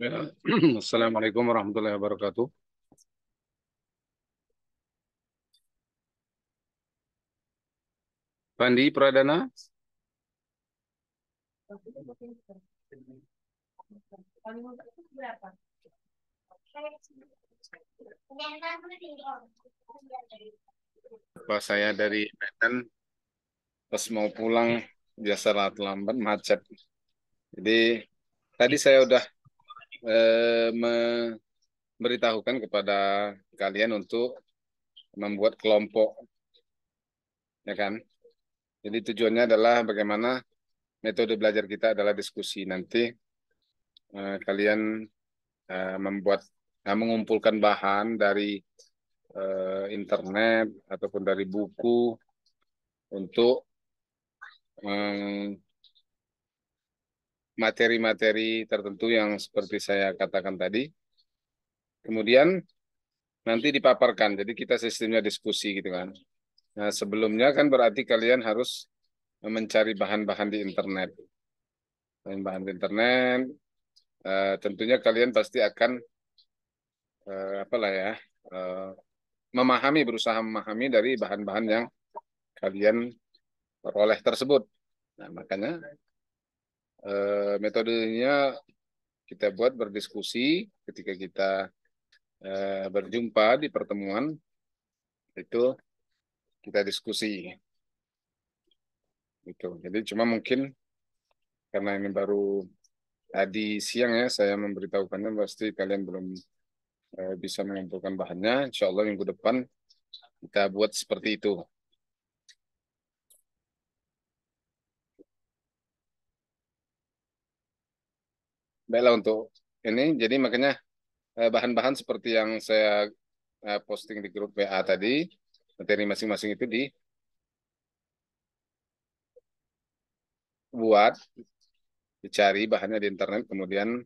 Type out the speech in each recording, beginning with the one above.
Ya. Assalamualaikum warahmatullahi wabarakatuh. Pandi Pradana, pas saya dari Medan, pas mau pulang biasa lambat macet. Jadi tadi saya udah memberitahukan kepada kalian untuk membuat kelompok, ya kan? Jadi tujuannya adalah bagaimana metode belajar kita adalah diskusi. Nanti kalian membuat, mengumpulkan bahan dari internet ataupun dari buku untuk eh, materi-materi tertentu yang seperti saya katakan tadi. Kemudian nanti dipaparkan. Jadi kita sistemnya diskusi gitu kan. Nah, sebelumnya kan berarti kalian harus mencari bahan-bahan di internet. Bahan-bahan di internet, tentunya kalian pasti akan apalah ya, eh, berusaha memahami dari bahan-bahan yang kalian peroleh tersebut. Nah, makanya metodenya kita buat berdiskusi ketika kita berjumpa di pertemuan itu kita diskusi gitu. Jadi cuma mungkin karena ini baru tadi siang ya saya memberitahukannya, pasti kalian belum bisa mengumpulkan bahannya. Insya Allah minggu depan kita buat seperti itu. Baiklah untuk ini, jadi makanya bahan-bahan seperti yang saya posting di grup WA tadi, materi masing-masing itu dibuat, dicari bahannya di internet, kemudian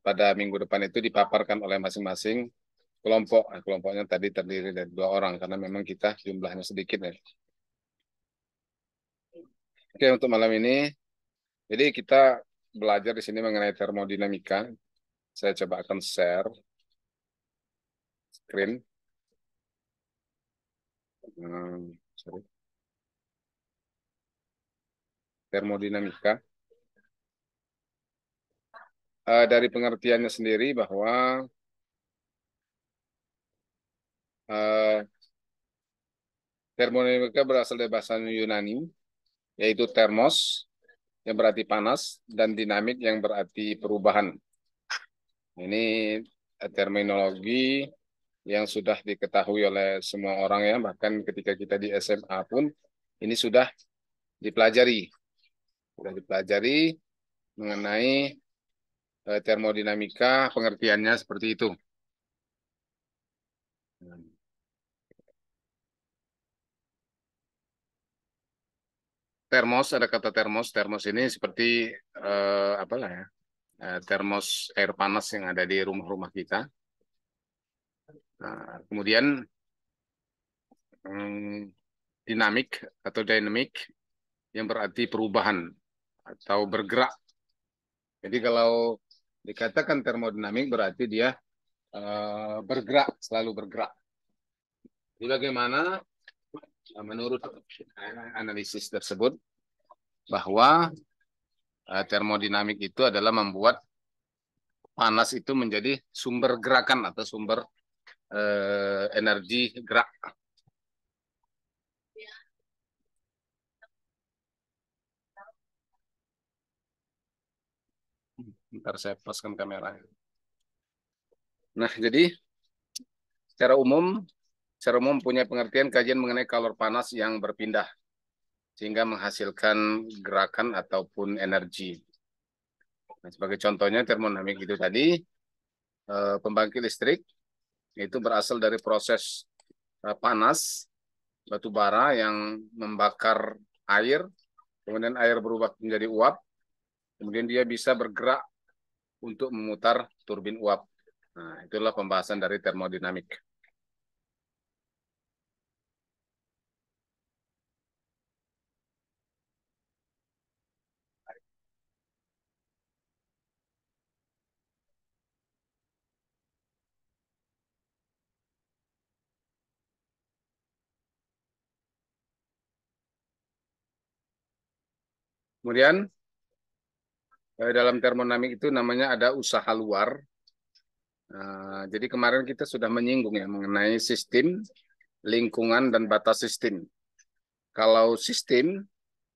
pada minggu depan itu dipaparkan oleh masing-masing kelompok. Nah, kelompoknya tadi terdiri dari 2 orang karena memang kita jumlahnya sedikit ya. Oke, untuk malam ini, jadi kita belajar di sini mengenai termodinamika. Saya coba akan share screen. Sorry. Termodinamika. Dari pengertiannya sendiri bahwa uh, termodinamika berasal dari bahasa Yunani, yaitu termos yang berarti panas dan dinamik yang berarti perubahan. Ini terminologi yang sudah diketahui oleh semua orang ya, bahkan ketika kita di SMA pun ini dipelajari, sudah dipelajari mengenai termodinamika, pengertiannya seperti itu. Termos, ada kata termos. Termos ini seperti apalah ya, termos air panas yang ada di rumah-rumah kita. Nah, kemudian hmm, dinamik atau dynamic yang berarti perubahan atau bergerak. Jadi kalau dikatakan termodinamik berarti dia bergerak, selalu bergerak. Jadi bagaimana menurut analisis tersebut bahwa termodinamik itu adalah membuat panas itu menjadi sumber gerakan atau sumber energi gerak. Ntar saya paskan kamera. Nah, jadi secara umum punya pengertian kajian mengenai kalor panas yang berpindah sehingga menghasilkan gerakan ataupun energi. Nah, sebagai contohnya termodinamik itu tadi, pembangkit listrik itu berasal dari proses panas batu bara yang membakar air, kemudian air berubah menjadi uap, kemudian dia bisa bergerak untuk memutar turbin uap. Nah, itulah pembahasan dari termodinamik. Kemudian dalam termodinamik itu namanya ada usaha luar. Jadi kemarin kita sudah menyinggung ya mengenai sistem, lingkungan, dan batas sistem. Kalau sistem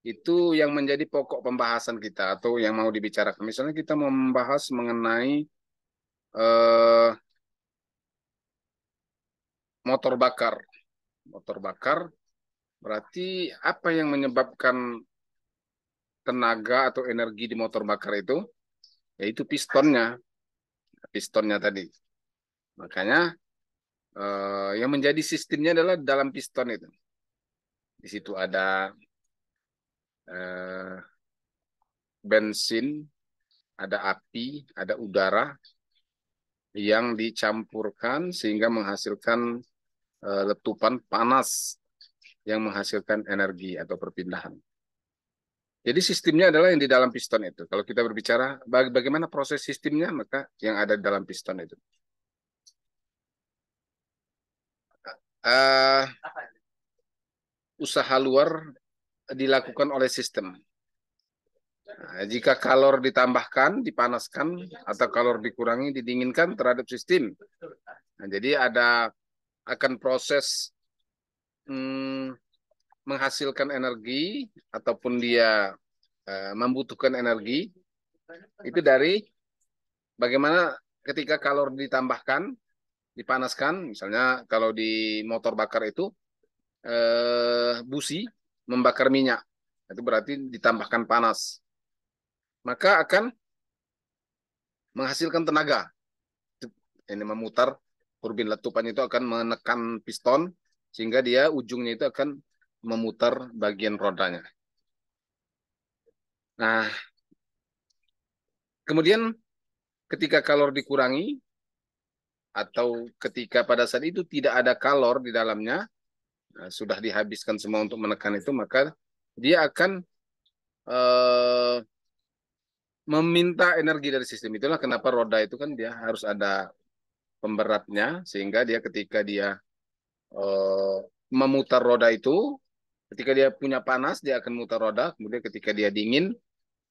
itu yang menjadi pokok pembahasan kita atau yang mau dibicarakan. Misalnya kita mau membahas mengenai eh, motor bakar. Motor bakar berarti apa yang menyebabkan tenaga atau energi di motor bakar itu? Yaitu pistonnya. Pistonnya tadi. Makanya yang menjadi sistemnya adalah dalam piston itu. Di situ ada eh, bensin, ada api, ada udara yang dicampurkan sehingga menghasilkan letupan panas yang menghasilkan energi atau perpindahan. Jadi sistemnya adalah yang di dalam piston itu. Kalau kita berbicara bagaimana proses sistemnya, maka yang ada di dalam piston itu. Uh, Usaha luar dilakukan oleh sistem. Nah, jika kalor ditambahkan, dipanaskan, atau kalor dikurangi, didinginkan terhadap sistem. Nah, jadi akan proses menghasilkan energi ataupun dia membutuhkan energi itu dari bagaimana ketika kalor ditambahkan, dipanaskan, misalnya kalau di motor bakar itu busi membakar minyak, itu berarti ditambahkan panas, maka akan menghasilkan tenaga. Ini memutar turbin letupan itu akan menekan piston sehingga dia ujungnya itu akan memutar bagian rodanya. Nah, kemudian ketika kalor dikurangi atau ketika pada saat itu tidak ada kalor di dalamnya, sudah dihabiskan semua untuk menekan itu, maka dia akan meminta energi dari sistem. Itulah kenapa roda itu kan dia harus ada pemberatnya, sehingga dia ketika dia memutar roda itu, ketika dia punya panas, dia akan mutar roda, kemudian ketika dia dingin,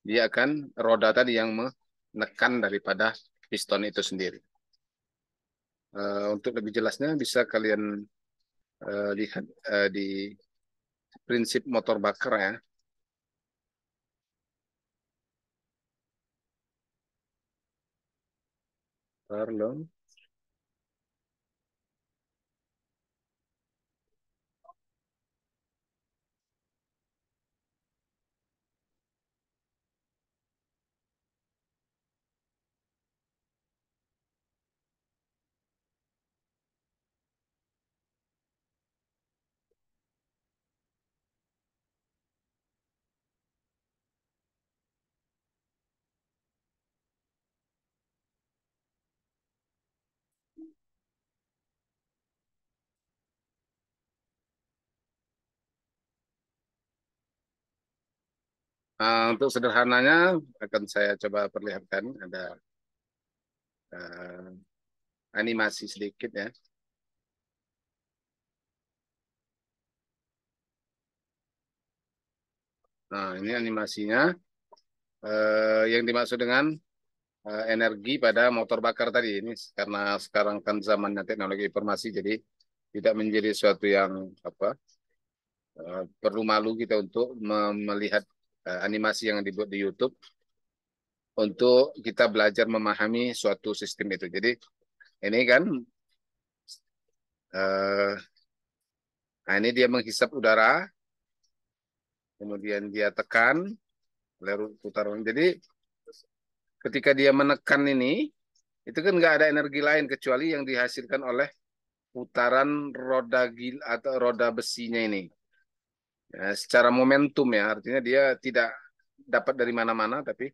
dia akan roda tadi yang menekan daripada piston itu sendiri. Untuk lebih jelasnya bisa kalian lihat di prinsip motor bakar ya. Lalu, untuk sederhananya akan saya coba perlihatkan ada uh, animasi sedikit ya. Nah, ini animasinya yang dimaksud dengan energi pada motor bakar tadi. Ini karena sekarang kan zamannya teknologi informasi, jadi tidak menjadi sesuatu yang perlu malu kita untuk melihat animasi yang dibuat di YouTube untuk kita belajar memahami suatu sistem itu. Jadi ini kan, nah ini dia menghisap udara, kemudian dia tekan, lalu putar. Jadi ketika dia menekan ini, itu kan nggak ada energi lain kecuali yang dihasilkan oleh putaran roda gil atau roda besinya ini. Ya, secara momentum ya, artinya dia tidak dapat dari mana-mana, tapi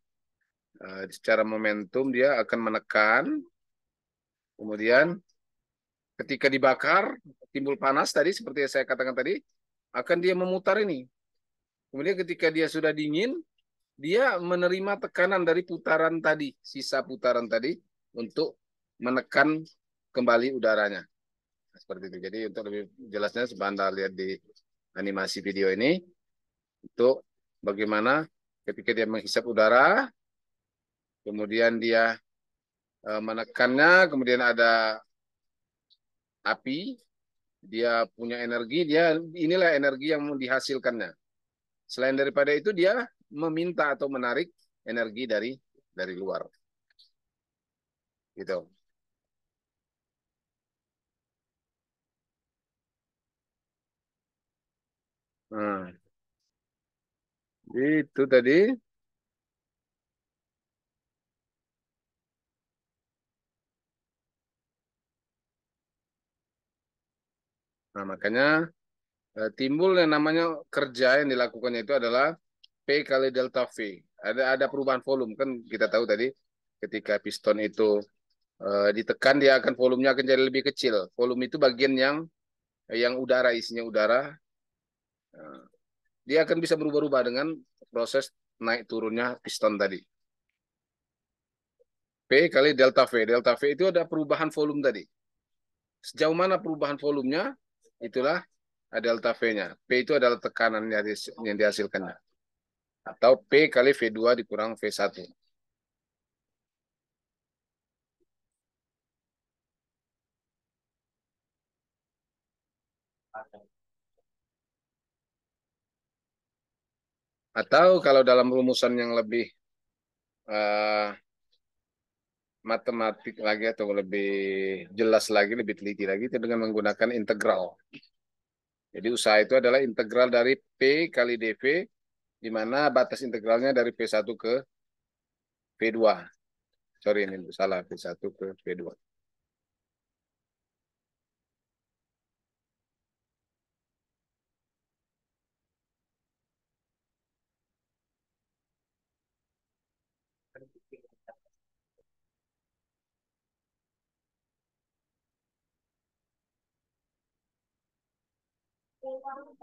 secara momentum dia akan menekan, kemudian ketika dibakar, timbul panas tadi, seperti yang saya katakan tadi, akan dia memutar ini. Kemudian ketika dia sudah dingin, dia menerima tekanan dari putaran tadi, sisa putaran tadi, untuk menekan kembali udaranya. Seperti itu. Jadi untuk lebih jelasnya, coba Anda lihat di animasi video ini, untuk bagaimana Ketika dia menghisap udara, kemudian dia menekannya, kemudian ada api, dia punya energi, inilah energi yang dihasilkannya. Selain daripada itu, dia meminta atau menarik energi dari luar. Gitu. Nah, itu tadi. Nah, makanya timbul yang namanya kerja yang dilakukannya itu adalah P kali delta V. Ada perubahan volume kan kita tahu tadi ketika piston itu ditekan dia akan volumenya akan jadi lebih kecil. Volume itu bagian yang udara isinya udara. Nah, dia akan bisa berubah-ubah dengan proses naik turunnya piston tadi. P kali delta V. Delta V itu ada perubahan volume tadi. Sejauh mana perubahan volumenya, itulah delta V-nya. P itu adalah tekanan yang dihasilkannya. Atau P kali V2 dikurang V1. Atau kalau dalam rumusan yang lebih uh, matematik lagi atau lebih jelas lagi, lebih teliti lagi, itu dengan menggunakan integral. Jadi usaha itu adalah integral dari P kali dV, di mana batas integralnya dari V1 ke V2. Sorry, ini salah, V1 ke V2.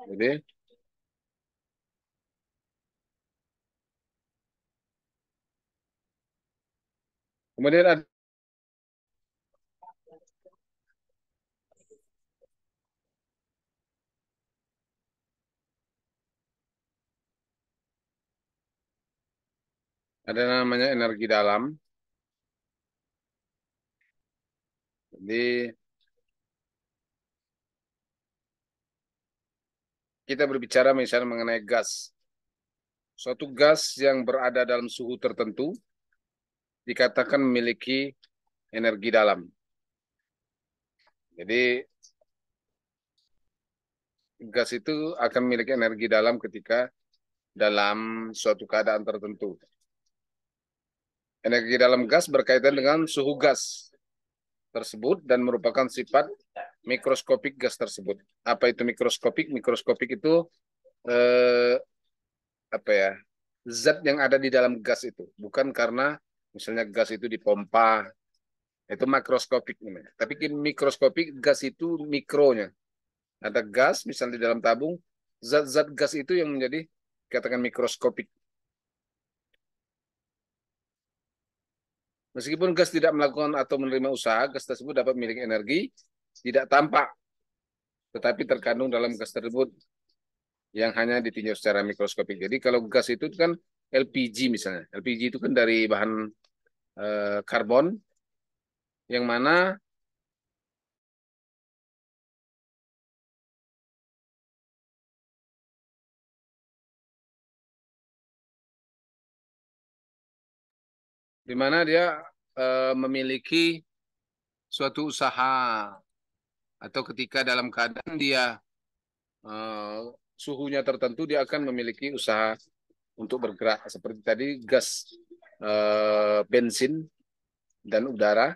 Jadi, kemudian ada namanya energi dalam. Jadi, kita berbicara misalnya mengenai gas. Suatu gas yang berada dalam suhu tertentu dikatakan memiliki energi dalam. Jadi gas itu akan memiliki energi dalam ketika dalam suatu keadaan tertentu. Energi dalam gas berkaitan dengan suhu gas tersebut dan merupakan sifat mikroskopik gas tersebut. Apa itu mikroskopik? Mikroskopik itu eh, apa ya? Zat yang ada di dalam gas itu, bukan karena misalnya gas itu dipompa, itu makroskopik namanya. Tapi mikroskopik gas itu mikronya. Ada gas misalnya di dalam tabung, zat-zat gas itu yang menjadi katakan mikroskopik. Meskipun gas tidak melakukan atau menerima usaha, gas tersebut dapat memiliki energi tidak tampak, tetapi terkandung dalam gas tersebut yang hanya ditinjau secara mikroskopik. Jadi kalau gas itu kan LPG misalnya. LPG itu kan dari bahan karbon, yang mana di mana dia memiliki suatu usaha atau ketika dalam keadaan dia uh, suhunya tertentu dia akan memiliki usaha untuk bergerak seperti tadi gas bensin dan udara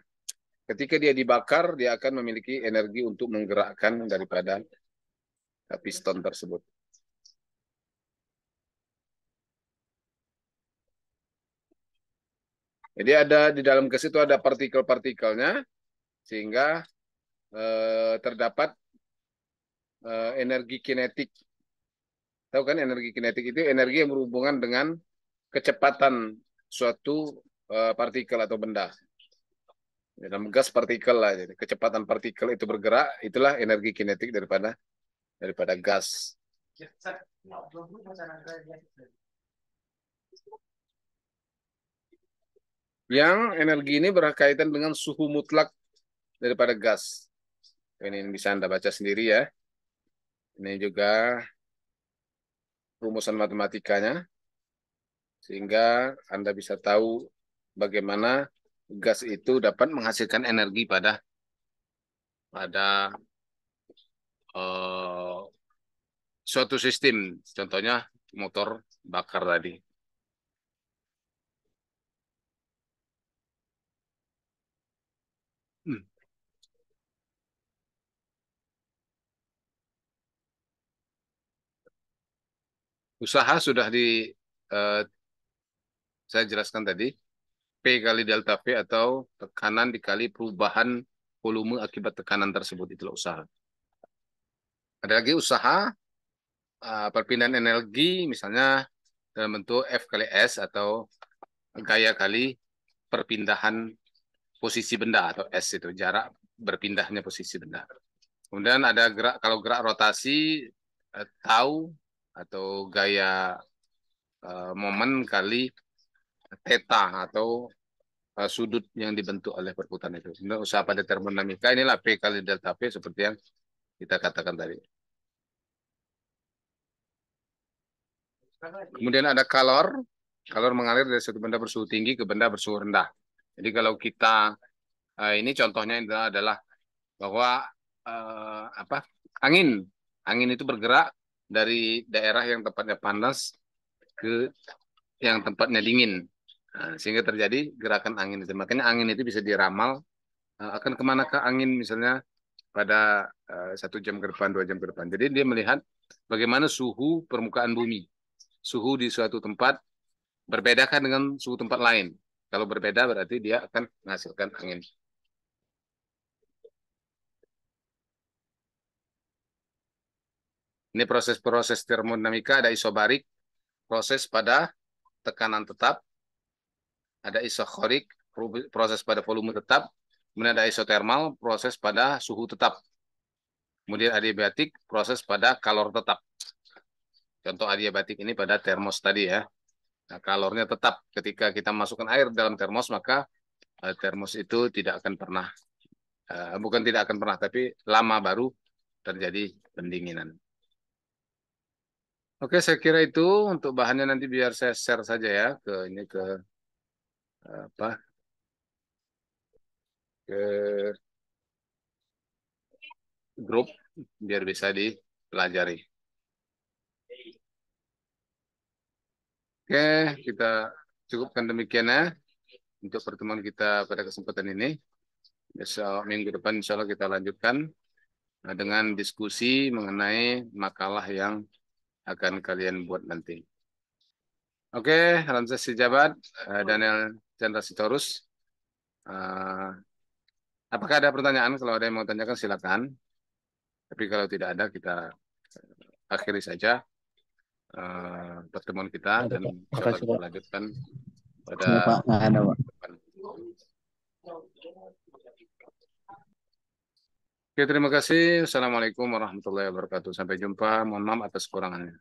ketika dia dibakar dia akan memiliki energi untuk menggerakkan daripada piston tersebut. Jadi ada di dalam gas itu ada partikel-partikelnya sehingga terdapat energi kinetik. Tahu kan energi kinetik itu energi yang berhubungan dengan kecepatan suatu partikel atau benda. Dalam gas partikel lah, jadi kecepatan partikel itu bergerak, itulah energi kinetik daripada gas. Yang energi ini berkaitan dengan suhu mutlak daripada gas. Ini bisa Anda baca sendiri ya. Ini juga rumusan matematikanya, sehingga Anda bisa tahu bagaimana gas itu dapat menghasilkan energi pada uh, suatu sistem. Contohnya motor bakar tadi. Hmm. Usaha sudah saya jelaskan tadi. P kali delta V atau tekanan dikali perubahan volume akibat tekanan tersebut, itulah usaha. Ada lagi usaha perpindahan energi, misalnya dalam bentuk F kali S atau gaya kali perpindahan posisi benda, atau S itu jarak berpindahnya posisi benda. Kemudian ada gerak, kalau gerak rotasi, tau atau gaya momen kali theta atau sudut yang dibentuk oleh perputaran itu. Kemudian usaha pada termodinamika inilah P kali delta P seperti yang kita katakan tadi. Kemudian ada kalor. Kalor mengalir dari satu benda bersuhu tinggi ke benda bersuhu rendah. Jadi kalau kita ini contohnya adalah bahwa apa, angin angin itu bergerak dari daerah yang tempatnya panas ke yang tempatnya dingin. Nah, sehingga terjadi gerakan angin itu. Makanya angin itu bisa diramal akan kemana ke angin misalnya pada 1 jam ke depan, 2 jam ke depan. Jadi dia melihat bagaimana suhu permukaan bumi. Suhu di suatu tempat berbedakan dengan suhu tempat lain. Kalau berbeda berarti dia akan menghasilkan angin. Ini proses-proses termodinamika, ada isobarik, proses pada tekanan tetap, ada isokorik, proses pada volume tetap, kemudian ada isotermal, proses pada suhu tetap. Kemudian adiabatik, proses pada kalor tetap. Contoh adiabatik ini pada termos tadi ya. Nah, kalornya tetap ketika kita masukkan air dalam termos, maka termos itu tidak akan pernah, bukan tidak akan pernah, tapi lama baru terjadi pendinginan. Oke, saya kira itu untuk bahannya, nanti biar saya share saja ya ke ini ke apa ke grup biar bisa dipelajari. Oke, kita cukupkan demikian ya untuk pertemuan kita pada kesempatan ini. Besok minggu depan insya Allah kita lanjutkan dengan diskusi mengenai makalah yang akan kalian buat nanti. Oke, Ramses Sijabat, Daniel Chandra Sitorus. Apakah ada pertanyaan? Kalau ada yang mau tanyakan silakan. Tapi kalau tidak ada, kita akhiri saja pertemuan kita Ada, dan Pak. insya Allah Makasih, kita Pak. lanjutkan pada Iya, Pak. Nggak ada, Pak. depan. Oke, terima kasih. Assalamualaikum warahmatullahi wabarakatuh. Sampai jumpa. Mohon maaf atas kekurangannya.